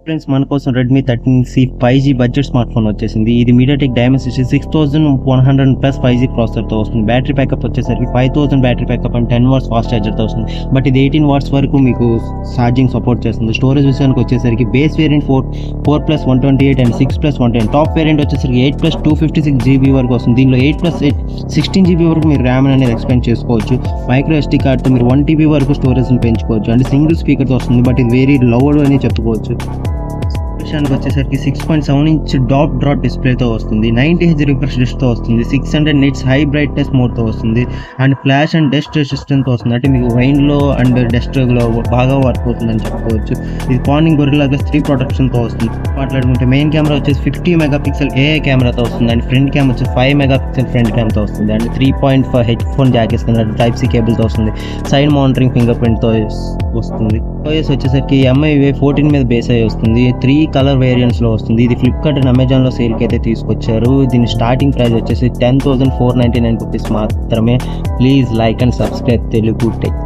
Friends మన కోసం Redmi 13C 5G budget smart phone వచ్చేసింది. ఇది మీడియాటెక్ డైమెన్సిటీ 6100 ప్లస్ 5G ప్రాసెసర్తో వస్తుంది. బ్యాటరీ ప్యాకప్ వచ్చేసరికి 5000 battery backup and 10 watts fast ఛార్జర్తో వస్తుంది. బట్ ఇది 18 వాట్స్ వరకు మీకు ఛార్జింగ్ సపోర్ట్ చేస్తుంది. స్టోరేజ్ విషయానికి వచ్చేసరికి base variant 4+128 and 6+110. Top variant వచ్చేసరికి 8+256 GB వరకు వస్తుంది. దీనిలో 8+8 16 GB వరకు మీరు ర్యామ్ అనేది ఎక్స్పెండ్ చేసుకోవచ్చు. మైక్రో SD కార్డ్తో మీరు 1 TB వరకు స్టోరేజ్ని పెంచుకోవచ్చు. అంటే సింగిల్ స్పీకర్తో వస్తుంది, బట్ ఇది వెరీ లౌడ్ అని చెప్పుకోవచ్చు. విషయానికి వచ్చేసరికి 6.7 ఇంచ్ డాట్ డిస్ప్లేతో వస్తుంది. 90Hz రిఫ్రెష్ రేట్తో వస్తుంది. 600 nits హై బ్రైట్నెస్ మోడ్తో వస్తుంది. అండ్ ఫ్లాష్ అండ్ డస్ట్ రెసిస్టెంట్తో వస్తుంది. అంటే మీకు రైన్లో అండ్ డస్ట్లో బాగా వర్క్ అవుతుందని చెప్పుకోవచ్చు. ఇది కార్నింగ్ గొరిల్లా గ్లాస్ 3 ప్రొటెక్షన్తో వస్తుంది. మాట్లాడుకుంటే మెయిన్ కెమెరా వచ్చేసి 50 మెగాపిక్సెల్ AI కెమెరాతో వస్తుంది. అండ్ ఫ్రంట్ క్యామ్ వచ్చేసి 5 మెగాపిక్సెల్ ఫ్రంట్ క్యామ్తో వస్తుంది. అండ్ 3.5 హెడ్ఫోన్ జాక్ ఇస్తుంది. Type-C కేబుల్తో వస్తుంది. సైడ్ మానిటరింగ్ ఫింగర్ ప్రింట్తో వస్తుంది. OS వచ్చేసరికి MI 14 మీద బేస్ అయ్యి వస్తుంది. 3 కలర్ వేరియంట్స్లో వస్తుంది. ఇది ఫ్లిప్కార్ట్ అండ్ అమెజాన్లో సేల్కి అయితే తీసుకొచ్చారు. దీని స్టార్టింగ్ ప్రైస్ వచ్చేసి 10,499 రూపీస్ మాత్రమే. Please like and subscribe Telugu tech.